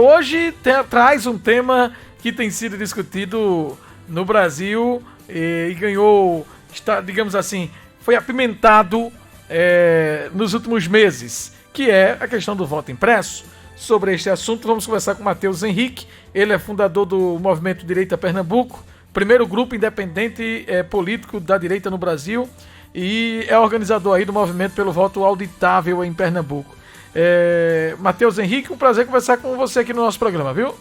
Hoje traz um tema que tem sido discutido no Brasil e ganhou, digamos assim, foi apimentado nos últimos meses, que é a questão do voto impresso. Sobre este assunto, vamos conversar com Matheus Henrique. Ele é fundador do Movimento Direita Pernambuco, primeiro grupo independente político da direita no Brasil, e é organizador aí do movimento pelo voto auditável em Pernambuco. Matheus Henrique, um prazer conversar com você aqui no nosso programa, viu?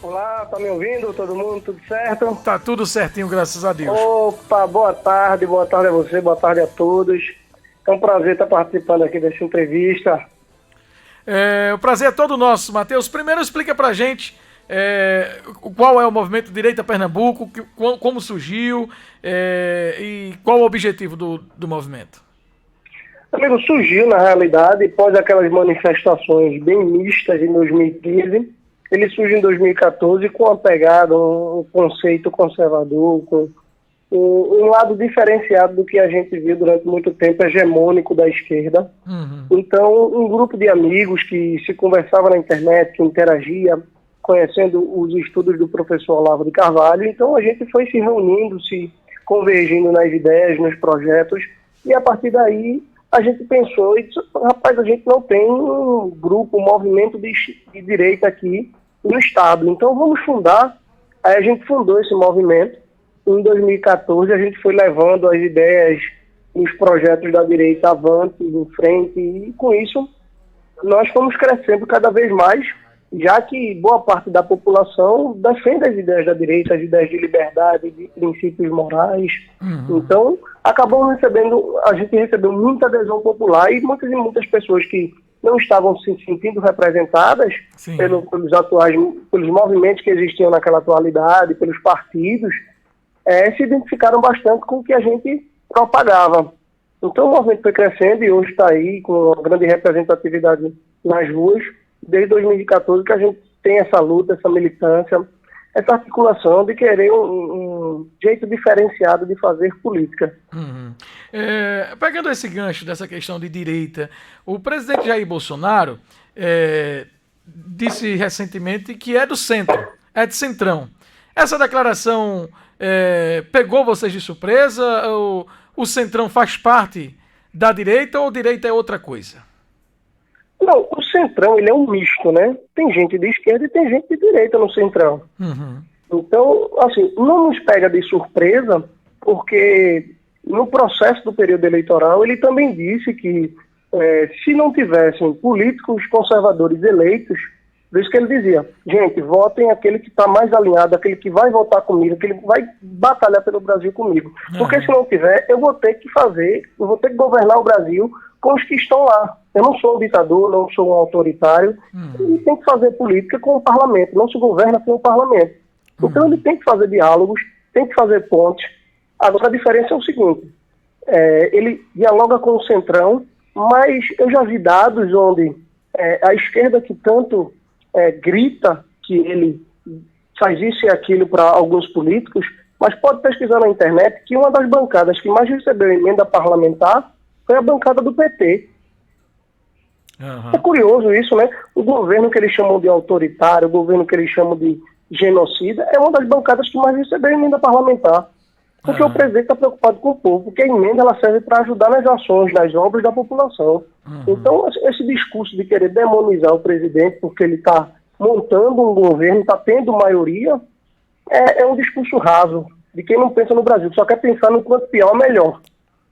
Olá, tá me ouvindo? Todo mundo, tudo certo? Tá tudo certinho, graças a Deus. Opa, boa tarde a você, boa tarde a todos. É um prazer estar participando aqui dessa entrevista. O prazer é todo nosso, Matheus. Primeiro explica pra gente qual é o Movimento Direita Pernambuco, como surgiu e qual o objetivo do movimento. Amigo, surgiu na realidade após aquelas manifestações bem mistas em 2015. Ele surge em 2014 com uma pegada, um conceito conservador, com um lado diferenciado do que a gente viu durante muito tempo, hegemônico da esquerda. Uhum. Então, um grupo de amigos que se conversava na internet, que interagia, conhecendo os estudos do professor Olavo de Carvalho. Então, a gente foi se reunindo, se convergindo nas ideias, nos projetos, e a partir daí a gente pensou, e disse, rapaz, a gente não tem um grupo, um movimento de direita aqui no Estado, então vamos fundar. Aí a gente fundou esse movimento. Em 2014 a gente foi levando as ideias e os projetos da direita avante, em frente, e com isso nós fomos crescendo cada vez mais, já que boa parte da população defende as ideias da direita, as ideias de liberdade, de princípios morais. Uhum. Então, a gente recebeu muita adesão popular e muitas pessoas que não estavam se sentindo representadas pelos movimentos que existiam naquela atualidade, pelos partidos, se identificaram bastante com o que a gente propagava. Então, o movimento foi crescendo e hoje está aí com uma grande representatividade nas ruas, desde 2014 que a gente tem essa luta, essa militância, essa articulação de querer um jeito diferenciado de fazer política. Uhum. Pegando esse gancho dessa questão de direita, o presidente Jair Bolsonaro disse recentemente que é do centro, é de centrão. Essa declaração pegou vocês de surpresa? O centrão faz parte da direita ou direita é outra coisa? Não, o centrão ele é um misto, né? Tem gente de esquerda e tem gente de direita no centrão. Uhum. Então, assim, não nos pega de surpresa, porque no processo do período eleitoral ele também disse que se não tivessem políticos conservadores eleitos, por isso que ele dizia, gente, votem aquele que está mais alinhado, aquele que vai votar comigo, aquele que vai batalhar pelo Brasil comigo. Uhum. Porque se não tiver, eu vou ter que governar o Brasil com os que estão lá. Eu não sou um ditador, não sou um autoritário, e tem que fazer política com o parlamento, não se governa com o parlamento. Então ele tem que fazer diálogos, tem que fazer pontes. Agora a diferença é o seguinte, ele dialoga com o centrão, mas eu já vi dados onde a esquerda que tanto grita que ele faz isso e aquilo para alguns políticos, mas pode pesquisar na internet que uma das bancadas que mais recebeu emenda parlamentar foi a bancada do PT. Uhum. É curioso isso, né? O governo que eles chamam de autoritário, o governo que eles chamam de genocida, é uma das bancadas que mais recebeu emenda parlamentar. Porque o presidente está preocupado com o povo, porque a emenda ela serve para ajudar nas ações, nas obras da população. Uhum. Então, esse discurso de querer demonizar o presidente porque ele está montando um governo, está tendo maioria, é um discurso raso de quem não pensa no Brasil, só quer pensar no quanto pior, melhor.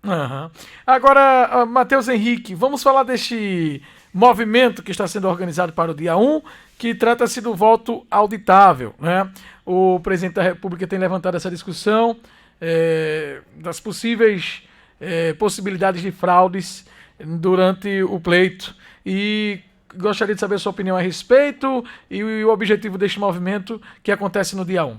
Uhum. Agora, Matheus Henrique, vamos falar deste movimento que está sendo organizado para o dia 1, que trata-se do voto auditável, né? O presidente da República tem levantado essa discussão das possíveis possibilidades de fraudes durante o pleito, e gostaria de saber a sua opinião a respeito e o objetivo deste movimento que acontece no dia 1.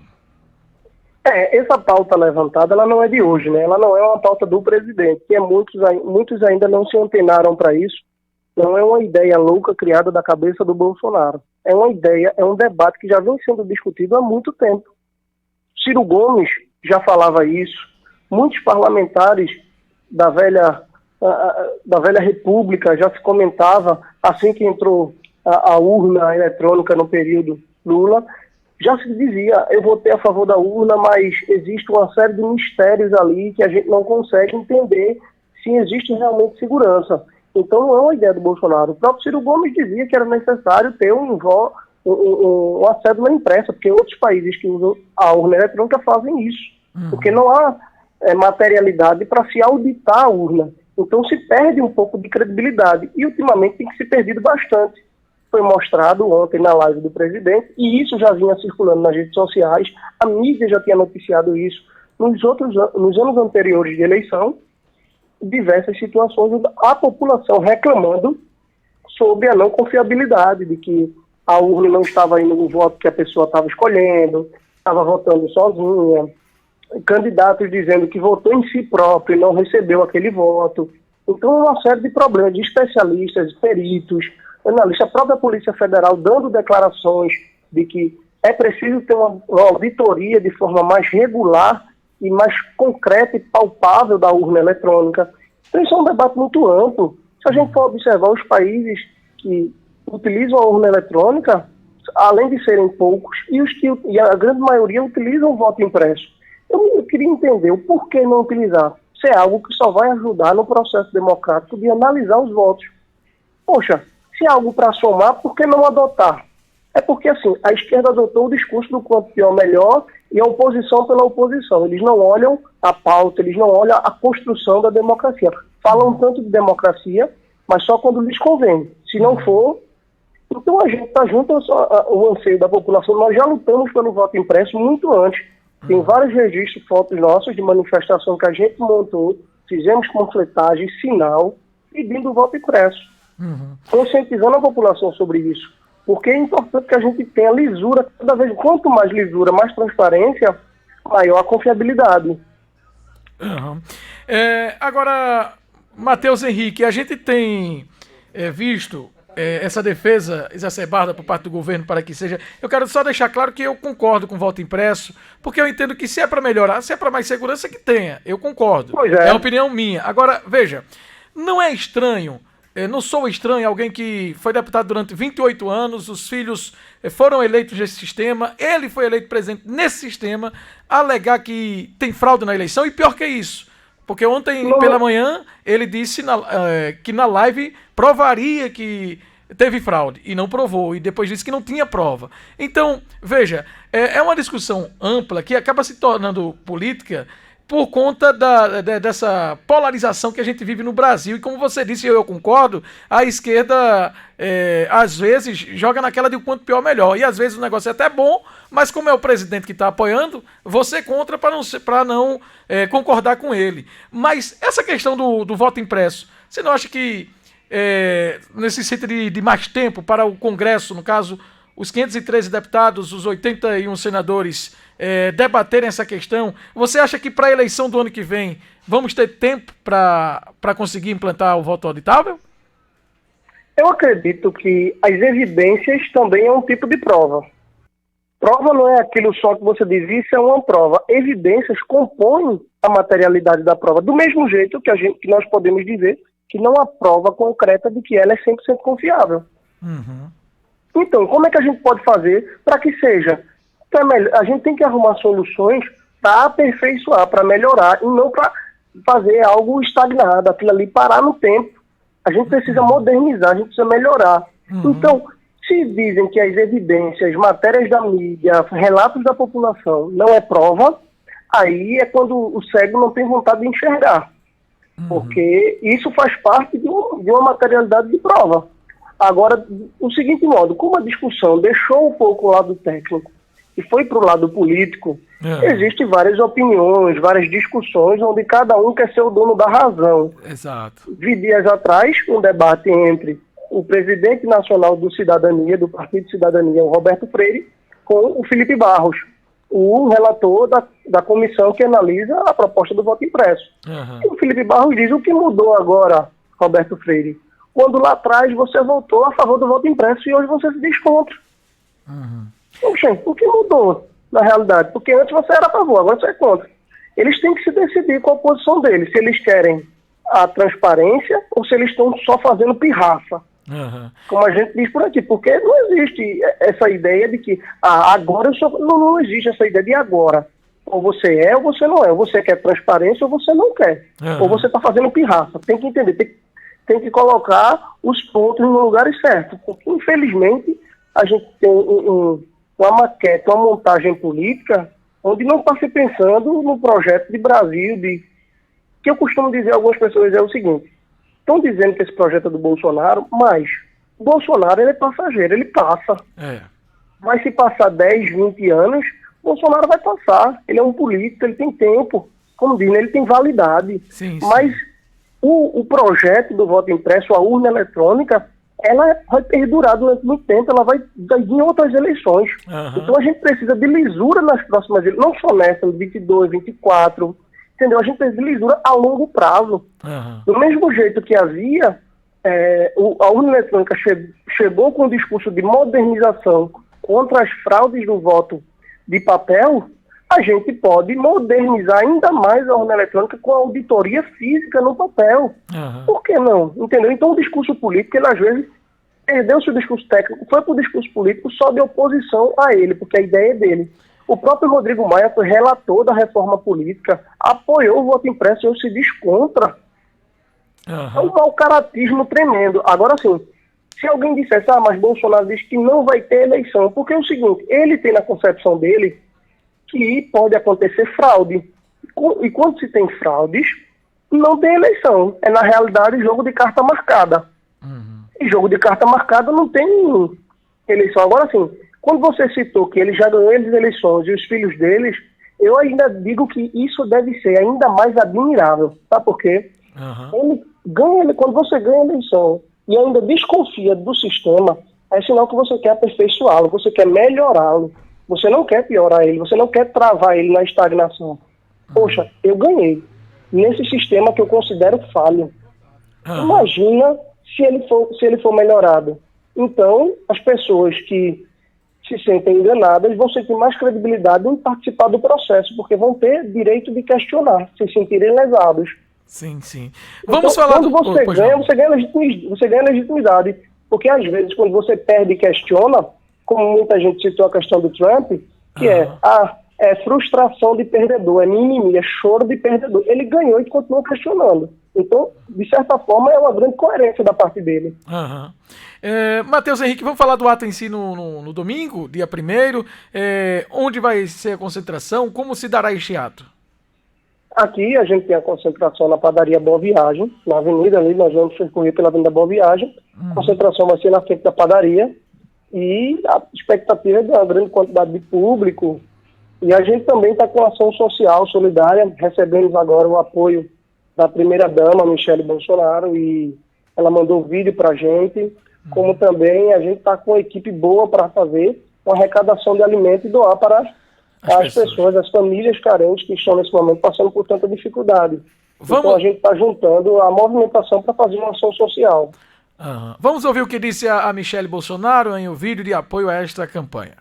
Essa pauta levantada, ela não é de hoje, né? Ela não é uma pauta do presidente, que muitos ainda não se antenaram para isso. Não é uma ideia louca criada da cabeça do Bolsonaro. É uma ideia, é um debate que já vem sendo discutido há muito tempo. Ciro Gomes já falava isso. Muitos parlamentares da velha República já se comentava, assim que entrou a urna eletrônica no período Lula, já se dizia, eu votei a favor da urna, mas existe uma série de mistérios ali que a gente não consegue entender se existe realmente segurança. Então não é uma ideia do Bolsonaro. O próprio Ciro Gomes dizia que era necessário ter uma cédula impressa, porque outros países que usam a urna eletrônica fazem isso, porque não há materialidade para se auditar a urna. Então se perde um pouco de credibilidade e ultimamente tem que se perdido bastante. Foi mostrado ontem na live do presidente, e isso já vinha circulando nas redes sociais, a mídia já tinha noticiado isso nos anos anteriores de eleição, diversas situações, a população reclamando sobre a não confiabilidade, de que a urna não estava indo no voto que a pessoa estava escolhendo, estava votando sozinha, candidatos dizendo que votou em si próprio e não recebeu aquele voto. Então, uma série de problemas de especialistas, peritos, analistas, a própria Polícia Federal dando declarações de que é preciso ter uma auditoria de forma mais regular e mais concreta e palpável da urna eletrônica. Então, isso é um debate muito amplo. Se a gente for observar os países que utilizam a urna eletrônica, além de serem poucos, e a grande maioria utilizam o voto impresso. Eu queria entender o porquê não utilizar. Isso é algo que só vai ajudar no processo democrático de analisar os votos. Poxa, se é algo para somar, por que não adotar? É porque, assim, a esquerda adotou o discurso do quanto pior melhor e a oposição pela oposição. Eles não olham a pauta, eles não olham a construção da democracia. Falam tanto de democracia, mas só quando lhes convém. Se não for, então a gente está junto ao anseio da população. Nós já lutamos pelo voto impresso muito antes. Tem vários registros, fotos nossas de manifestação que a gente montou, fizemos panfletagem, sinal, pedindo o voto impresso. Conscientizando a população sobre isso. Porque é importante que a gente tenha lisura, cada vez, quanto mais lisura, mais transparência, maior a confiabilidade. Agora, Matheus Henrique, a gente tem visto essa defesa exacerbada por parte do governo para que seja... Eu quero só deixar claro que eu concordo com o voto impresso, porque eu entendo que se é para melhorar, se é para mais segurança, que tenha. Eu concordo. Pois é. É a opinião minha. Agora, veja, não é estranho... não sou estranho, alguém que foi deputado durante 28 anos, os filhos foram eleitos nesse sistema, ele foi eleito presidente nesse sistema, alegar que tem fraude na eleição, e pior que isso, porque ontem pela manhã ele disse que na live provaria que teve fraude, e não provou, e depois disse que não tinha prova. Então, veja, é uma discussão ampla que acaba se tornando política por conta dessa polarização que a gente vive no Brasil. E como você disse, eu concordo, a esquerda às vezes joga naquela de o quanto pior melhor. E às vezes o negócio é até bom, mas como é o presidente que está apoiando, você contra para não concordar com ele. Mas essa questão do voto impresso, você não acha que necessita de mais tempo para o Congresso, no caso, os 513 deputados, os 81 senadores debaterem essa questão? Você acha que para a eleição do ano que vem vamos ter tempo para conseguir implantar o voto auditável? Eu acredito que as evidências também é um tipo de prova. Prova não é aquilo só que você diz, isso é uma prova. Evidências compõem a materialidade da prova, do mesmo jeito que nós podemos dizer que não há prova concreta de que ela é 100% confiável. Então, como é que a gente pode fazer para que seja? A gente tem que arrumar soluções para aperfeiçoar, para melhorar, e não para fazer algo estagnado, aquilo ali parar no tempo. A gente precisa modernizar, a gente precisa melhorar. Então, se dizem que as evidências, matérias da mídia, relatos da população não é prova, aí é quando o cego não tem vontade de enxergar. Porque isso faz parte de uma materialidade de prova. Agora, o seguinte modo, como a discussão deixou um pouco o lado técnico e foi para o lado político, existem várias opiniões, várias discussões, onde cada um quer ser o dono da razão. Exato. Vi dias atrás um debate entre o presidente nacional do Cidadania, do Partido Cidadania, o Roberto Freire, com o Felipe Barros, o relator da comissão que analisa a proposta do voto impresso. E o Felipe Barros diz: o que mudou agora, Roberto Freire? Quando lá atrás você votou a favor do voto impresso e hoje você se diz contra. Poxa, o que mudou na realidade? Porque antes você era a favor, agora você é contra. Eles têm que se decidir qual a posição deles, se eles querem a transparência ou se eles estão só fazendo pirraça. Aham. Como a gente diz por aqui, porque não existe essa ideia de que agora eu sou. Não, não existe essa ideia de agora. Ou você é ou você não é. Ou você quer transparência ou você não quer. Ou você está fazendo pirraça. Tem que entender, tem que colocar os pontos no lugar certo. Porque, infelizmente, a gente tem uma maquete, uma montagem política onde não está se pensando no projeto de Brasil, que eu costumo dizer a algumas pessoas é o seguinte: estão dizendo que esse projeto é do Bolsonaro, mas o Bolsonaro ele é passageiro, ele passa. Mas se passar 10, 20 anos, Bolsonaro vai passar. Ele é um político, ele tem tempo. Como diz, né, ele tem validade. Sim. Mas o projeto do voto impresso, a urna eletrônica, ela vai perdurar durante muito tempo, ela vai vir em outras eleições. Então a gente precisa de lisura nas próximas eleições, não só nessa, 22, 24, entendeu? A gente precisa de lisura a longo prazo. Do mesmo jeito que havia, a urna eletrônica chegou com um discurso de modernização contra as fraudes do voto de papel, a gente pode modernizar ainda mais a urna eletrônica com a auditoria física no papel. Por que não? Entendeu? Então o discurso político, ele às vezes perdeu-se o discurso técnico, foi para o discurso político só de oposição a ele, porque a ideia é dele. O próprio Rodrigo Maia foi relator da reforma política, apoiou o voto impresso e eu se diz contra. É um mau-caratismo tremendo. Agora sim, se alguém dissesse, mas Bolsonaro diz que não vai ter eleição, porque é o seguinte, ele tem na concepção dele que pode acontecer fraude. E quando se tem fraudes, não tem eleição. É, na realidade, jogo de carta marcada. E jogo de carta marcada não tem eleição. Agora, sim, quando você citou que ele já ganhou as eleições e os filhos deles, eu ainda digo que isso deve ser ainda mais admirável. Sabe por quê? Quando você ganha a eleição e ainda desconfia do sistema, é sinal que você quer aperfeiçoá-lo, você quer melhorá-lo. Você não quer piorar ele, você não quer travar ele na estagnação. Poxa, eu ganhei nesse sistema que eu considero falho. Imagina se ele for melhorado. Então, as pessoas que se sentem enganadas vão sentir mais credibilidade em participar do processo, porque vão ter direito de questionar, se sentirem lesados. Sim. Vamos falar quando você ganha, você ganha legitimidade. Porque às vezes, quando você perde e questiona, como muita gente citou a questão do Trump, que é frustração de perdedor, é mimimi, é choro de perdedor. Ele ganhou e continua questionando. Então, de certa forma, é uma grande coerência da parte dele. Matheus Henrique, vamos falar do ato em si no domingo, dia 1º. Onde vai ser a concentração? Como se dará este ato? Aqui a gente tem a concentração na padaria Boa Viagem, na avenida ali, nós vamos percorrer pela Avenida Boa Viagem. A concentração vai ser na frente da padaria e a expectativa é de uma grande quantidade de público. E a gente também está com ação social, solidária. Recebemos agora o apoio da primeira-dama, Michele Bolsonaro, e ela mandou um vídeo para a gente. Como também a gente está com uma equipe boa para fazer uma arrecadação de alimento e doar para as pessoas, as famílias carentes que estão nesse momento passando por tanta dificuldade. Então a gente está juntando a movimentação para fazer uma ação social. Vamos ouvir o que disse a Michele Bolsonaro em um vídeo de apoio a esta campanha.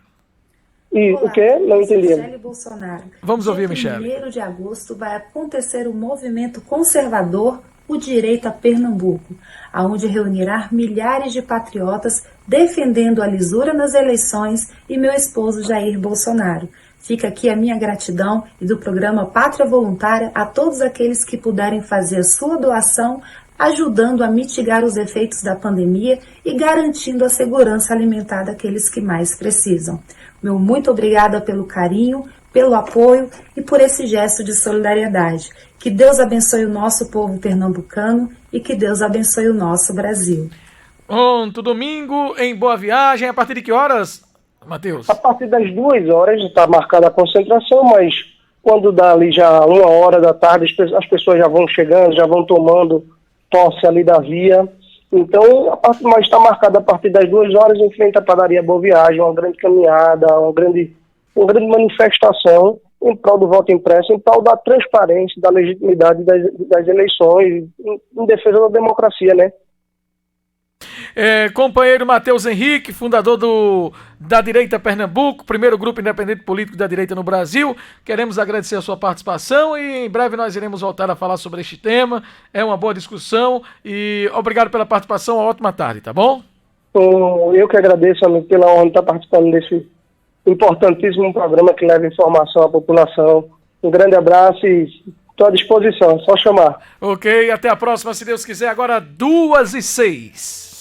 E o quê? Não entendi. Michele Bolsonaro. Vamos ouvir, Michele. Dia 1º de agosto vai acontecer o movimento conservador O Direito a Pernambuco, aonde reunirá milhares de patriotas defendendo a lisura nas eleições e meu esposo Jair Bolsonaro. Fica aqui a minha gratidão e do programa Pátria Voluntária a todos aqueles que puderem fazer a sua doação, ajudando a mitigar os efeitos da pandemia e garantindo a segurança alimentar daqueles que mais precisam. Meu muito obrigada pelo carinho, pelo apoio e por esse gesto de solidariedade. Que Deus abençoe o nosso povo pernambucano e que Deus abençoe o nosso Brasil. Pronto, domingo em Boa Viagem, a partir de que horas, Matheus? A partir das 2 horas está marcada a concentração, mas quando dá ali já 1h da tarde, as pessoas já vão chegando, já vão tomando posse ali da via. Então, mas está marcada a partir das 2 horas em frente à padaria Boa Viagem, uma grande caminhada, uma grande manifestação em prol do voto impresso, em prol da transparência, da legitimidade das eleições, em defesa da democracia, né? Companheiro Matheus Henrique, fundador da Direita Pernambuco, primeiro grupo independente político da direita no Brasil. Queremos agradecer a sua participação e em breve nós iremos voltar a falar sobre este tema. É uma boa discussão e obrigado pela participação. Uma ótima tarde, tá bom? Eu que agradeço, amigo, pela honra de estar participando desse importantíssimo programa que leva informação à população. Um grande abraço e estou à disposição, só chamar. Ok, até a próxima, se Deus quiser. Agora 2h06.